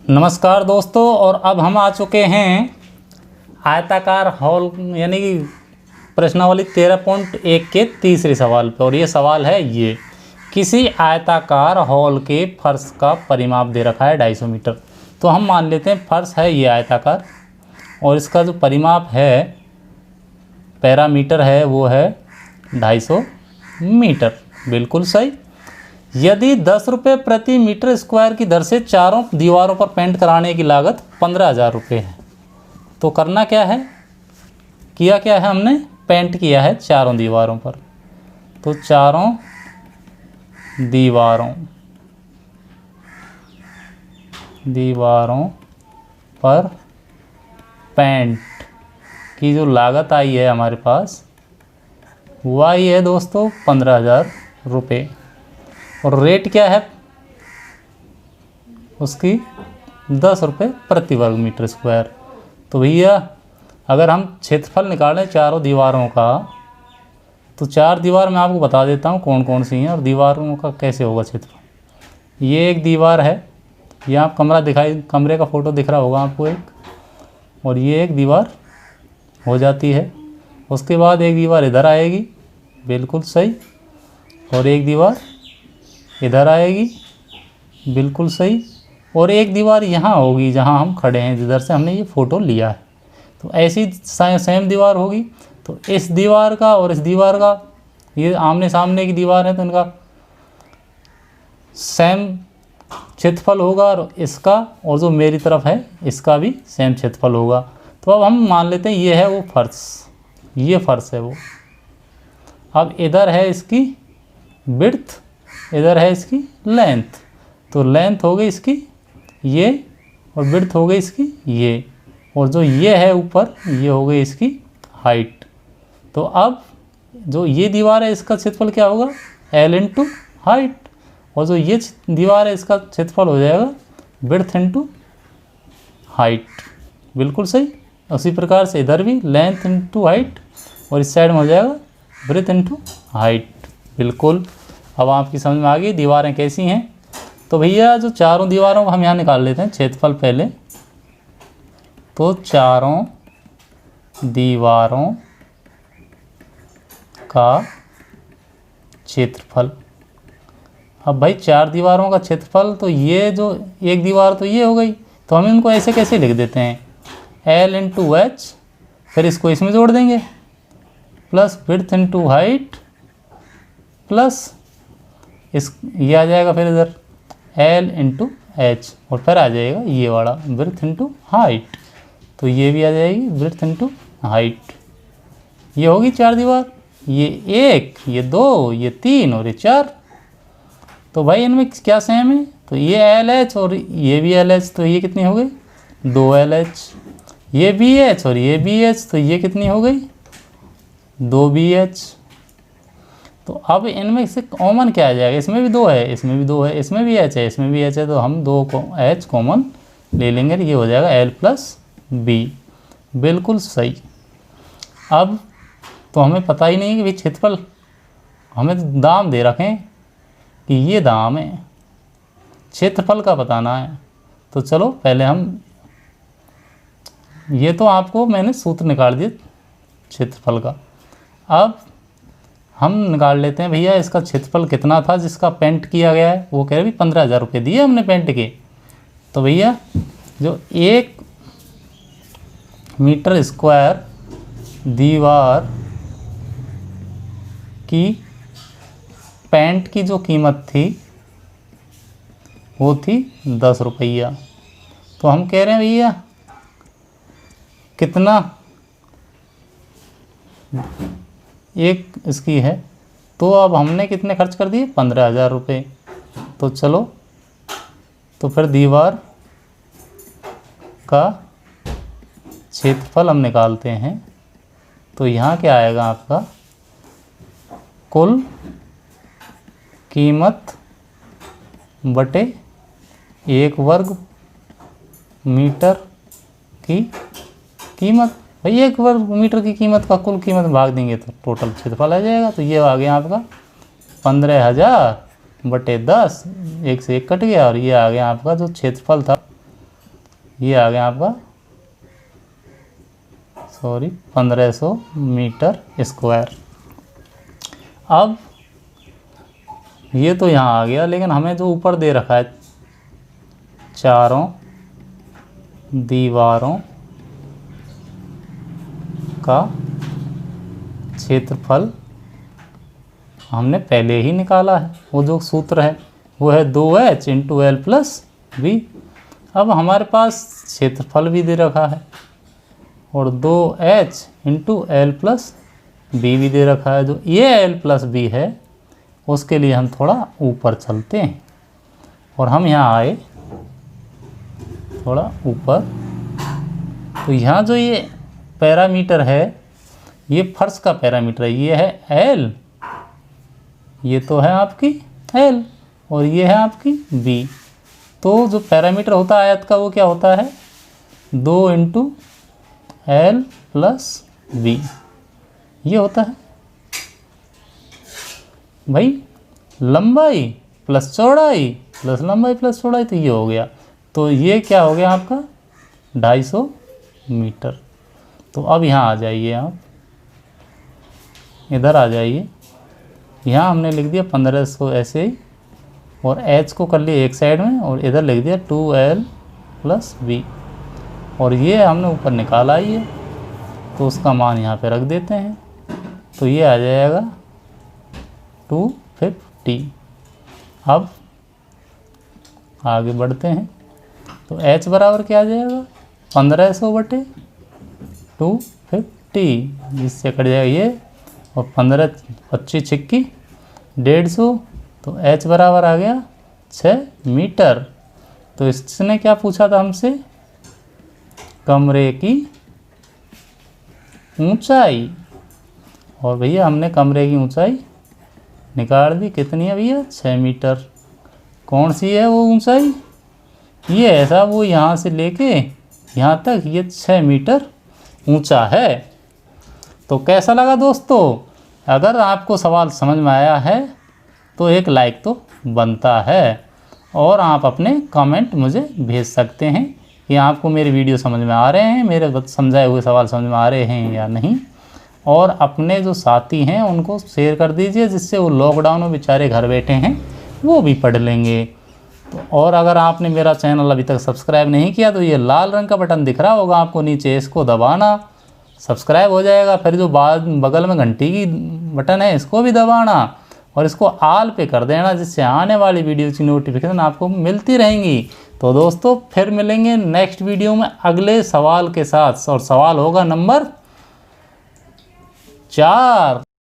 नमस्कार दोस्तों, और अब हम आ चुके हैं आयताकार हॉल यानी कि प्रश्नावली 13.1 के तीसरे सवाल पर। और ये सवाल है, ये किसी आयताकार हॉल के फर्श का परिमाप दे रखा है 250 मीटर। तो हम मान लेते हैं फर्श है ये आयताकार, और इसका जो परिमाप है पैरामीटर है वो है 250 मीटर। बिल्कुल सही। यदि 10 रुपये प्रति मीटर स्क्वायर की दर से चारों दीवारों पर पेंट कराने की लागत 15,000 रुपये है, तो करना क्या है, किया क्या है हमने, पेंट किया है चारों दीवारों पर। तो चारों दीवारों पर पेंट की जो लागत आई है हमारे पास वो आई है दोस्तों 15,000 रुपये। और रेट क्या है उसकी 10 रुपये प्रति वर्ग मीटर स्क्वायर। तो भैया अगर हम क्षेत्रफल निकालें चारों दीवारों का, तो चार दीवार मैं आपको बता देता हूँ कौन कौन सी हैं और दीवारों का कैसे होगा क्षेत्रफल। ये एक दीवार है, यहाँ कमरे का फ़ोटो दिख रहा होगा आपको एक, और ये एक दीवार हो जाती है। उसके बाद एक दीवार इधर आएगी, बिल्कुल सही, और एक दीवार इधर आएगी, बिल्कुल सही, और एक दीवार यहाँ होगी जहाँ हम खड़े हैं, जिधर से हमने ये फ़ोटो लिया है। तो ऐसी सेम दीवार होगी। तो इस दीवार का और इस दीवार का, ये आमने सामने की दीवार है तो इनका सेम क्षेत्रफल होगा, और इसका और जो मेरी तरफ है इसका भी सेम क्षेत्रफल होगा। तो अब हम मान लेते हैं ये है वो फर्श, ये फर्श है वो। अब इधर है इसकी विड्थ, इधर है इसकी लेंथ। तो लेंथ हो गई इसकी ये, और विड्थ हो गई इसकी ये, और जो ये है ऊपर ये हो गई इसकी हाइट। तो अब जो ये दीवार है इसका क्षेत्रफल क्या होगा, L इंटू हाइट, और जो ये दीवार है इसका क्षेत्रफल हो जाएगा विड्थ इंटू हाइट। बिल्कुल सही। उसी प्रकार से इधर भी लेंथ इंटू हाइट, और इस साइड में हो जाएगा विड्थ इंटू हाइट। बिल्कुल, अब आपकी समझ में आ गई दीवारें कैसी हैं। तो भैया जो चारों दीवारों को हम यहाँ निकाल लेते हैं क्षेत्रफल पहले। तो चारों दीवारों का क्षेत्रफल, अब भाई चार दीवारों का क्षेत्रफल, तो ये जो एक दीवार तो ये हो गई, तो हम इनको ऐसे कैसे लिख देते हैं, L इंटू एच, फिर इसको इसमें जोड़ देंगे, plus width into height, plus ये आ जाएगा फिर इधर L इंटू एच, और फिर आ जाएगा ये वाला विड्थ इंटू हाइट। तो ये भी आ जाएगी विड्थ इंटू हाइट। ये होगी चार दीवार, ये एक, ये दो, ये तीन, और ये चार। तो भाई इनमें क्या सेम है, तो ये LH और ये भी LH, तो ये कितनी हो गई 2LH। ये BH और ये BH, तो ये कितनी हो गई 2BH। तो अब इनमें से कॉमन क्या आ जाएगा, इसमें भी 2 है, इसमें भी 2 है, इसमें भी H है, इसमें भी H है, तो हम 2 को H कॉमन ले लेंगे, ये हो जाएगा L प्लस B। बिल्कुल सही। अब तो हमें पता ही नहीं कि भाई क्षेत्रफल, हमें दाम दे रखें कि ये दाम है, क्षेत्रफल का बताना है। तो चलो पहले हम, ये तो आपको मैंने सूत्र निकाल दिया क्षेत्रफल का। अब हम निकाल लेते हैं भैया इसका क्षेत्रफल कितना था जिसका पेंट किया गया है। वो कह रहे भी 15,000 रुपये दिए हमने पेंट के। तो भैया जो 1 मीटर स्क्वायर दीवार की पेंट की जो कीमत थी वो थी 10 रुपया। तो हम कह रहे हैं भैया कितना एक इसकी है, तो अब हमने कितने खर्च कर दिए 15,000 रुपये। तो चलो, तो फिर दीवार का क्षेत्रफल हम निकालते हैं। तो यहाँ क्या आएगा आपका, कुल कीमत बटे 1 वर्ग मीटर की कीमत। भाई 1 वर्ग मीटर की कीमत का कुल कीमत भाग देंगे तो टोटल क्षेत्रफल आ जाएगा। तो ये आ गया आपका 15,000 बटे 10, 1 से 1 कट गया, और ये आ गया आपका जो क्षेत्रफल था ये आ गया आपका 1500 मीटर स्क्वायर। अब ये तो यहाँ आ गया, लेकिन हमें जो ऊपर दे रखा है चारों दीवारों का क्षेत्रफल हमने पहले ही निकाला है। वो जो सूत्र है वो है 2h into L plus B. अब हमारे पास क्षेत्रफल भी दे रखा है और 2h into L plus B भी दे रखा है। जो ये एल प्लस बी है उसके लिए हम थोड़ा ऊपर चलते हैं और हम यहाँ आए थोड़ा ऊपर। तो यहाँ जो ये पैरामीटर है ये फर्श का पैरामीटर है, ये है एल, ये तो है आपकी एल और ये है आपकी बी। तो जो पैरामीटर होता है आयत का वो क्या होता है 2 इंटू एल प्लस बी, ये होता है भाई लंबाई प्लस चौड़ाई प्लस लंबाई प्लस चौड़ाई, तो ये हो गया। तो ये क्या हो गया आपका 250 मीटर। तो अब यहाँ आ जाइए, आप इधर आ जाइए। यहाँ हमने लिख दिया 1500 ऐसे ही और h को कर लिया एक साइड में और इधर लिख दिया 2l प्लस बी और ये हमने ऊपर निकाला ही है तो उसका मान यहाँ पे रख देते हैं। तो ये आ जाएगा 250। अब आगे बढ़ते हैं तो h बराबर क्या आ जाएगा 1500 बटे 250, इससे कट जाएगा ये और 15 25 छिक्की 150। तो h बराबर आ गया 6 मीटर। तो इसने क्या पूछा था हमसे कमरे की ऊंचाई, और भैया हमने कमरे की ऊंचाई निकाल दी। कितनी है भैया 6 मीटर। कौन सी है वो ऊंचाई, ये ऐसा वो यहाँ से लेके यहाँ तक ये 6 मीटर ऊंचा है। तो कैसा लगा दोस्तों, अगर आपको सवाल समझ में आया है तो एक लाइक तो बनता है और आप अपने कमेंट मुझे भेज सकते हैं कि आपको मेरे वीडियो समझ में आ रहे हैं, मेरे समझाए हुए सवाल समझ में आ रहे हैं या नहीं। और अपने जो साथी हैं उनको शेयर कर दीजिए जिससे वो लॉकडाउन में बेचारे घर बैठे हैं वो भी पढ़ लेंगे। तो और अगर आपने मेरा चैनल अभी तक सब्सक्राइब नहीं किया तो ये लाल रंग का बटन दिख रहा होगा आपको नीचे, इसको दबाना, सब्सक्राइब हो जाएगा। फिर जो बगल में घंटी की बटन है इसको भी दबाना और इसको ऑल पे कर देना जिससे आने वाली वीडियो की नोटिफिकेशन आपको मिलती रहेंगी। तो दोस्तों फिर मिलेंगे नेक्स्ट वीडियो में अगले सवाल के साथ और सवाल होगा नंबर 4।